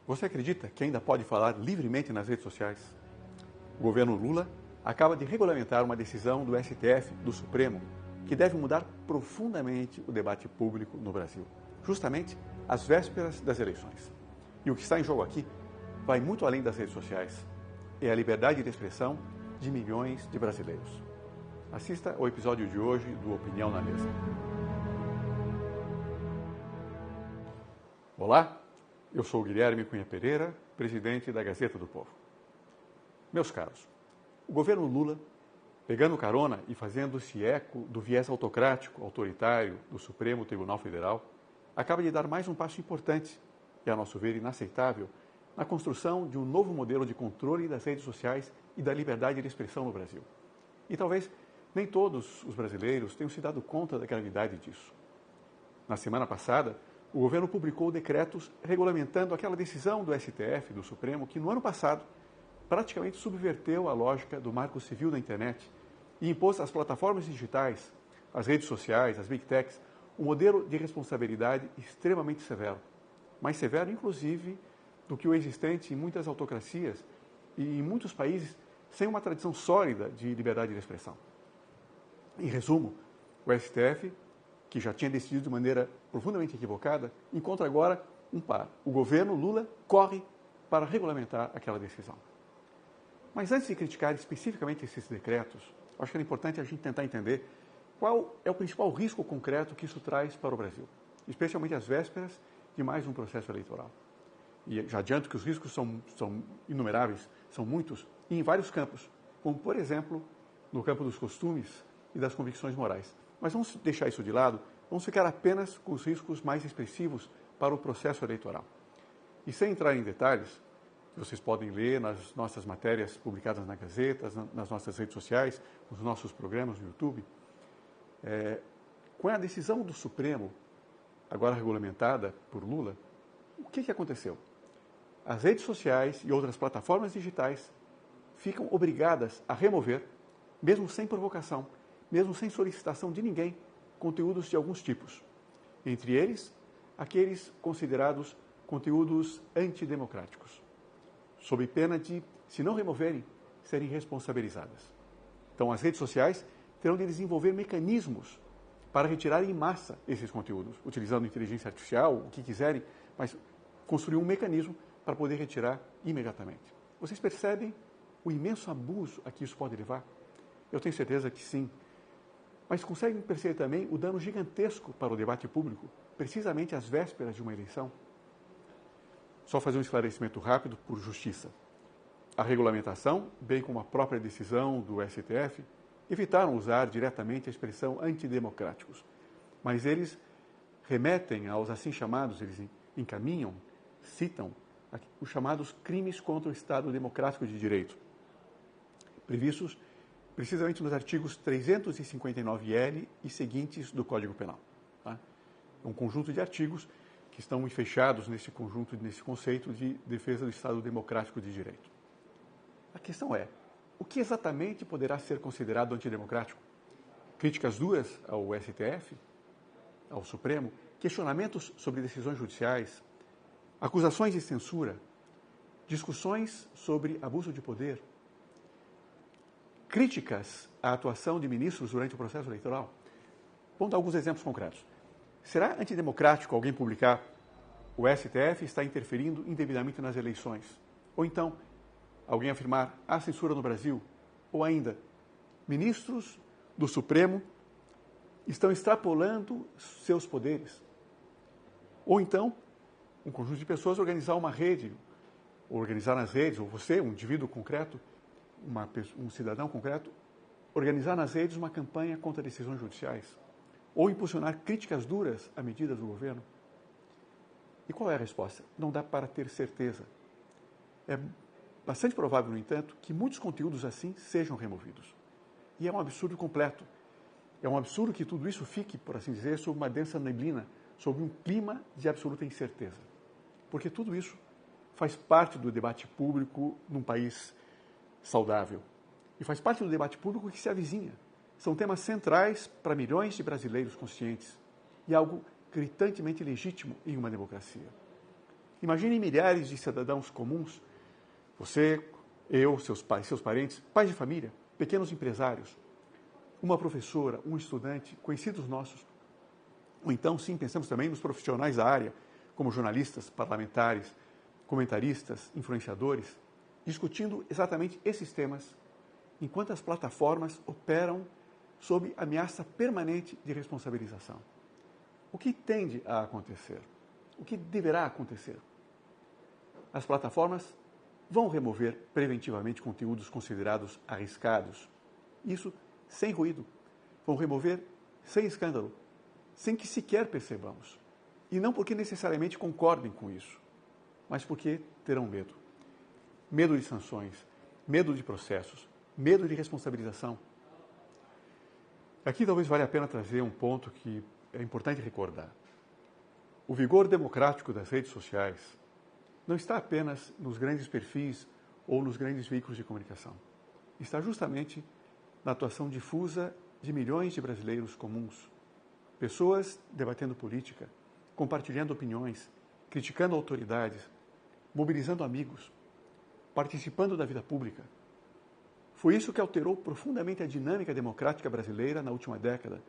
Você acredita que ainda pode falar livremente nas redes sociais? O governo Lula acaba de regulamentar uma decisão do STF, do Supremo, que deve mudar profundamente o debate público no Brasil, justamente às vésperas das eleições. E o que está em jogo aqui vai muito além das redes sociais. É a liberdade de expressão de milhões de brasileiros. Assista ao episódio de hoje do Opinião na Mesa. Olá, eu sou o Guilherme Cunha Pereira, presidente da Gazeta do Povo. Meus caros, o governo Lula, pegando carona e fazendo-se eco do viés autocrático, autoritário do Supremo Tribunal Federal, acaba de dar mais um passo importante, e a nosso ver inaceitável, na construção de um novo modelo de controle das redes sociais e da liberdade de expressão no Brasil. E talvez nem todos os brasileiros tenham se dado conta da gravidade disso. Na semana passada, o governo publicou decretos regulamentando aquela decisão do STF, do Supremo, que no ano passado praticamente subverteu a lógica do marco civil da internet e impôs às plataformas digitais, às redes sociais, às big techs, um modelo de responsabilidade extremamente severo. Mais severo, inclusive, do que o existente em muitas autocracias e em muitos países sem uma tradição sólida de liberdade de expressão. Em resumo, o STF, que já tinha decidido de maneira profundamente equivocada, encontra agora um par. O governo Lula corre para regulamentar aquela decisão. Mas antes de criticar especificamente esses decretos, acho que é importante a gente tentar entender qual é o principal risco concreto que isso traz para o Brasil, especialmente às vésperas de mais um processo eleitoral. E já adianto que os riscos são inumeráveis, são muitos, e em vários campos, como, por exemplo, no campo dos costumes e das convicções morais. Mas vamos deixar isso de lado, vamos ficar apenas com os riscos mais expressivos para o processo eleitoral. E sem entrar em detalhes, vocês podem ler nas nossas matérias publicadas na Gazeta, nas nossas redes sociais, nos nossos programas no YouTube. Com a decisão do Supremo, agora regulamentada por Lula, o que aconteceu? As redes sociais e outras plataformas digitais ficam obrigadas a remover, mesmo sem provocação, mesmo sem solicitação de ninguém, conteúdos de alguns tipos. Entre eles, aqueles considerados conteúdos antidemocráticos, sob pena de, se não removerem, serem responsabilizadas. Então, as redes sociais terão de desenvolver mecanismos para retirar em massa esses conteúdos, utilizando inteligência artificial, o que quiserem, mas construir um mecanismo para poder retirar imediatamente. Vocês percebem o imenso abuso a que isso pode levar? Eu tenho certeza que sim. Mas conseguem perceber também o dano gigantesco para o debate público, precisamente às vésperas de uma eleição? Só fazer um esclarecimento rápido por justiça. A regulamentação, bem como a própria decisão do STF, evitaram usar diretamente a expressão antidemocráticos, mas eles remetem aos assim chamados, eles encaminham, citam os chamados crimes contra o Estado Democrático de Direito, previstos precisamente nos artigos 359L e seguintes do Código Penal. Tá? É um conjunto de artigos que estão fechados nesse conceito de defesa do Estado Democrático de Direito. A questão é, o que exatamente poderá ser considerado antidemocrático? Críticas duras ao STF, ao Supremo, questionamentos sobre decisões judiciais, acusações de censura, discussões sobre abuso de poder, críticas à atuação de ministros durante o processo eleitoral. Vamos dar alguns exemplos concretos. Será antidemocrático alguém publicar o STF está interferindo indevidamente nas eleições? Ou então, alguém afirmar há censura no Brasil? Ou ainda, ministros do Supremo estão extrapolando seus poderes? Ou então, um conjunto de pessoas organizar uma rede, ou organizar nas redes, ou você, um indivíduo concreto, um cidadão concreto, organizar nas redes uma campanha contra decisões judiciais, ou impulsionar críticas duras a medidas do governo. E qual é a resposta? Não dá para ter certeza. É bastante provável, no entanto, que muitos conteúdos assim sejam removidos. E é um absurdo completo. É um absurdo que tudo isso fique, por assim dizer, sob uma densa neblina, sob um clima de absoluta incerteza. Porque tudo isso faz parte do debate público num país saudável. E faz parte do debate público que se avizinha. São temas centrais para milhões de brasileiros conscientes. E algo gritantemente legítimo em uma democracia. Imagine milhares de cidadãos comuns, você, eu, seus pais, seus parentes, pais de família, pequenos empresários, uma professora, um estudante, conhecidos nossos. Ou então, sim, pensamos também nos profissionais da área, como jornalistas, parlamentares, comentaristas, influenciadores, discutindo exatamente esses temas, enquanto as plataformas operam sob ameaça permanente de responsabilização. O que tende a acontecer? O que deverá acontecer? As plataformas vão remover preventivamente conteúdos considerados arriscados. Isso sem ruído. Vão remover sem escândalo, sem que sequer percebamos. E não porque necessariamente concordem com isso, mas porque terão medo. Medo de sanções, medo de processos, medo de responsabilização. Aqui talvez valha a pena trazer um ponto que é importante recordar. O vigor democrático das redes sociais não está apenas nos grandes perfis ou nos grandes veículos de comunicação. Está justamente na atuação difusa de milhões de brasileiros comuns. Pessoas debatendo política, compartilhando opiniões, criticando autoridades, mobilizando amigos, participando da vida pública. Foi isso que alterou profundamente a dinâmica democrática brasileira na última década.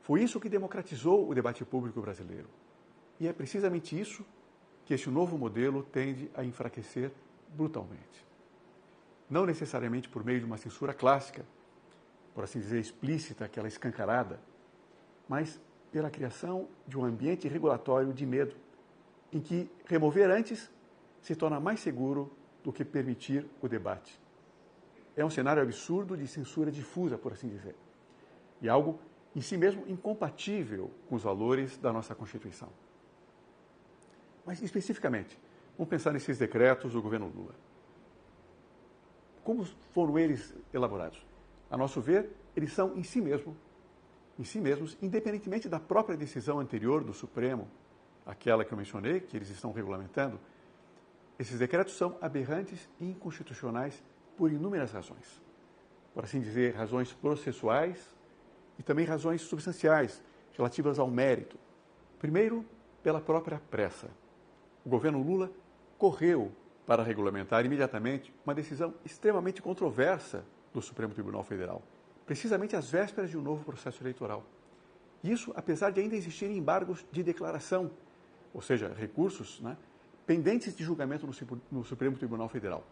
Foi isso que democratizou o debate público brasileiro. E é precisamente isso que este novo modelo tende a enfraquecer brutalmente. Não necessariamente por meio de uma censura clássica, por assim dizer, explícita, aquela escancarada, mas pela criação de um ambiente regulatório de medo, em que remover antes se torna mais seguro do que permitir o debate. É um cenário absurdo de censura difusa, por assim dizer, e algo em si mesmo incompatível com os valores da nossa Constituição. Mas, especificamente, vamos pensar nesses decretos do governo Lula. Como foram eles elaborados? A nosso ver, eles são em si mesmos, independentemente da própria decisão anterior do Supremo, aquela que eu mencionei, que eles estão regulamentando, esses decretos são aberrantes e inconstitucionais por inúmeras razões. Por assim dizer, razões processuais e também razões substanciais, relativas ao mérito. Primeiro, pela própria pressa. O governo Lula correu para regulamentar imediatamente uma decisão extremamente controversa do Supremo Tribunal Federal, precisamente às vésperas de um novo processo eleitoral. Isso, apesar de ainda existirem embargos de declaração, ou seja, recursos, pendentes de julgamento no Supremo Tribunal Federal.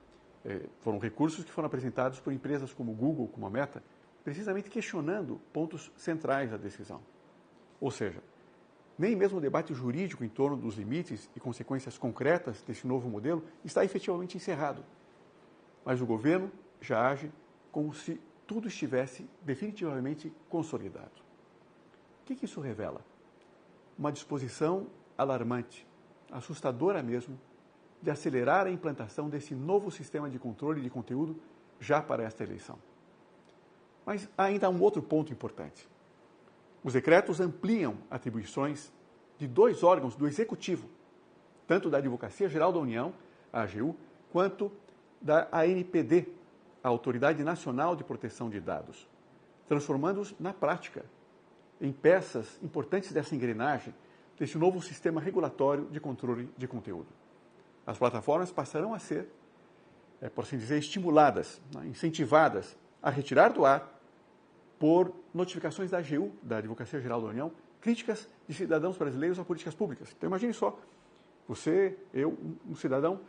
Foram recursos que foram apresentados por empresas como Google, como a Meta, precisamente questionando pontos centrais da decisão. Ou seja, nem mesmo o debate jurídico em torno dos limites e consequências concretas desse novo modelo está efetivamente encerrado. Mas o governo já age como se tudo estivesse definitivamente consolidado. O que isso revela? Uma disposição alarmante, assustadora mesmo, de acelerar a implantação desse novo sistema de controle de conteúdo já para esta eleição. Mas ainda há um outro ponto importante. Os decretos ampliam atribuições de dois órgãos do Executivo, tanto da Advocacia Geral da União, a AGU, quanto da ANPD, a Autoridade Nacional de Proteção de Dados, transformando-os na prática em peças importantes dessa engrenagem, desse novo sistema regulatório de controle de conteúdo. As plataformas passarão a ser, por assim dizer, estimuladas, incentivadas a retirar do ar, por notificações da AGU, da Advocacia Geral da União, críticas de cidadãos brasileiros a políticas públicas. Então, imagine só, você, eu, um cidadão,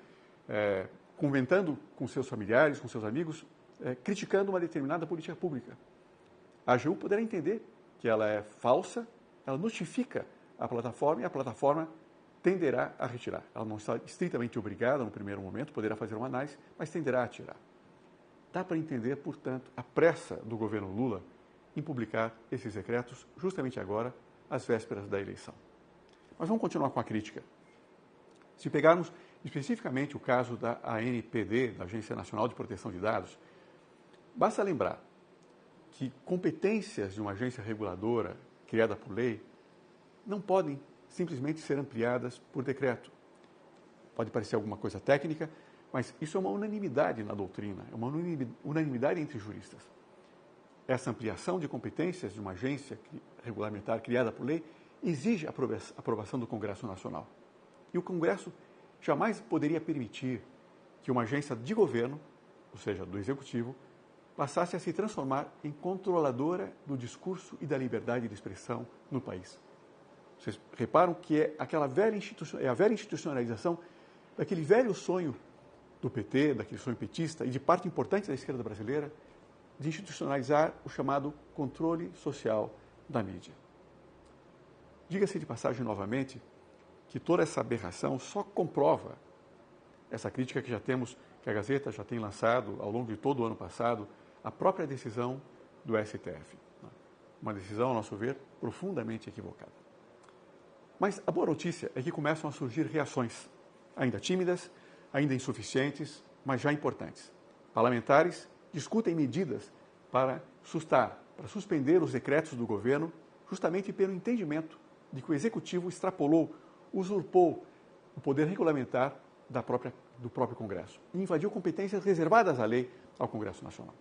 comentando com seus familiares, com seus amigos, criticando uma determinada política pública. A AGU poderá entender que ela é falsa, ela notifica a plataforma e a plataforma tenderá a retirar. Ela não está estritamente obrigada, no primeiro momento, poderá fazer uma análise, mas tenderá a tirar. Dá para entender, portanto, a pressa do governo Lula em publicar esses decretos justamente agora, às vésperas da eleição. Mas vamos continuar com a crítica. Se pegarmos especificamente o caso da ANPD, da Agência Nacional de Proteção de Dados, basta lembrar que competências de uma agência reguladora criada por lei não podem simplesmente ser ampliadas por decreto. Pode parecer alguma coisa técnica, mas isso é uma unanimidade na doutrina, é uma unanimidade entre juristas. Essa ampliação de competências de uma agência regulamentar criada por lei exige a aprovação do Congresso Nacional. E o Congresso jamais poderia permitir que uma agência de governo, ou seja, do executivo, passasse a se transformar em controladora do discurso e da liberdade de expressão no país. Vocês reparam que é a velha institucionalização daquele velho sonho do PT, daquele sonho petista e de parte importante da esquerda brasileira, de institucionalizar o chamado controle social da mídia. Diga-se de passagem novamente que toda essa aberração só comprova essa crítica que que a Gazeta já tem lançado ao longo de todo o ano passado, a própria decisão do STF. Uma decisão, a nosso ver, profundamente equivocada. Mas a boa notícia é que começam a surgir reações, ainda tímidas, ainda insuficientes, mas já importantes. Parlamentares discutem medidas para suspender os decretos do governo, justamente pelo entendimento de que o Executivo extrapolou, usurpou o poder regulamentar do próprio Congresso e invadiu competências reservadas à lei ao Congresso Nacional.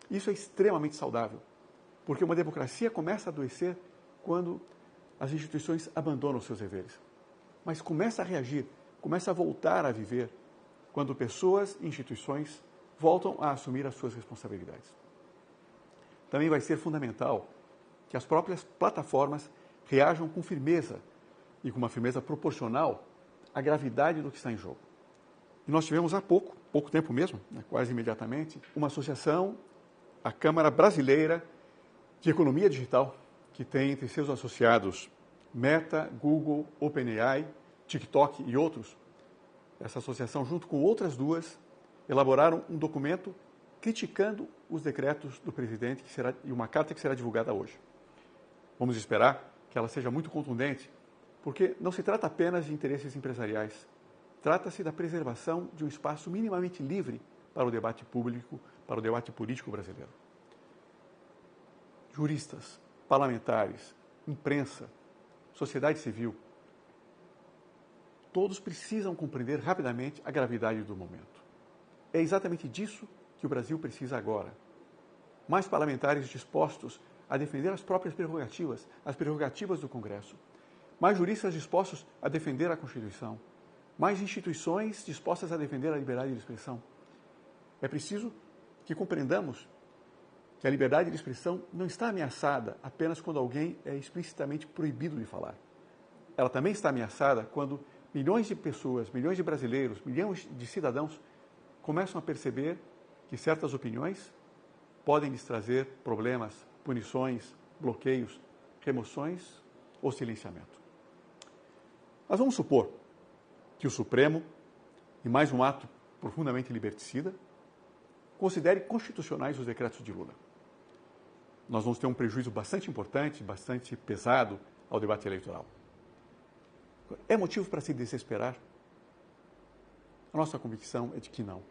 Isso é extremamente saudável, porque uma democracia começa a adoecer quando as instituições abandonam os seus deveres. Mas começa a reagir, começa a voltar a viver quando pessoas e instituições voltam a assumir as suas responsabilidades. Também vai ser fundamental que as próprias plataformas reajam com firmeza e com uma firmeza proporcional à gravidade do que está em jogo. E nós tivemos há pouco tempo mesmo, quase imediatamente, uma associação, a Câmara Brasileira de Economia Digital, que tem entre seus associados Meta, Google, OpenAI, TikTok e outros. Essa associação, junto com outras duas, elaboraram um documento criticando os decretos do presidente e uma carta que será divulgada hoje. Vamos esperar que ela seja muito contundente, porque não se trata apenas de interesses empresariais. Trata-se da preservação de um espaço minimamente livre para o debate público, para o debate político brasileiro. Juristas, parlamentares, imprensa, sociedade civil, todos precisam compreender rapidamente a gravidade do momento. É exatamente disso que o Brasil precisa agora. Mais parlamentares dispostos a defender as próprias prerrogativas, as prerrogativas do Congresso. Mais juristas dispostos a defender a Constituição. Mais instituições dispostas a defender a liberdade de expressão. É preciso que compreendamos que a liberdade de expressão não está ameaçada apenas quando alguém é explicitamente proibido de falar. Ela também está ameaçada quando milhões de pessoas, milhões de brasileiros, milhões de cidadãos começam a perceber que certas opiniões podem lhes trazer problemas, punições, bloqueios, remoções ou silenciamento. Mas vamos supor que o Supremo, em mais um ato profundamente liberticida, considere constitucionais os decretos de Lula. Nós vamos ter um prejuízo bastante importante, bastante pesado ao debate eleitoral. É motivo para se desesperar? A nossa convicção é de que não.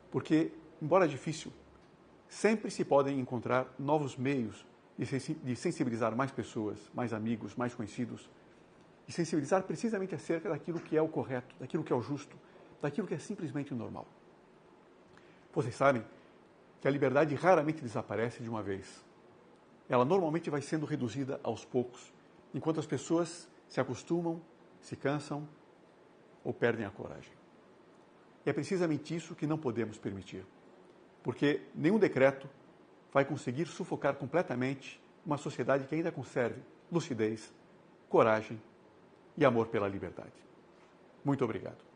Porque, embora difícil, sempre se podem encontrar novos meios de sensibilizar mais pessoas, mais amigos, mais conhecidos, e sensibilizar precisamente acerca daquilo que é o correto, daquilo que é o justo, daquilo que é simplesmente o normal. Vocês sabem que a liberdade raramente desaparece de uma vez. Ela normalmente vai sendo reduzida aos poucos, enquanto as pessoas se acostumam, se cansam ou perdem a coragem. E é precisamente isso que não podemos permitir, porque nenhum decreto vai conseguir sufocar completamente uma sociedade que ainda conserve lucidez, coragem e amor pela liberdade. Muito obrigado.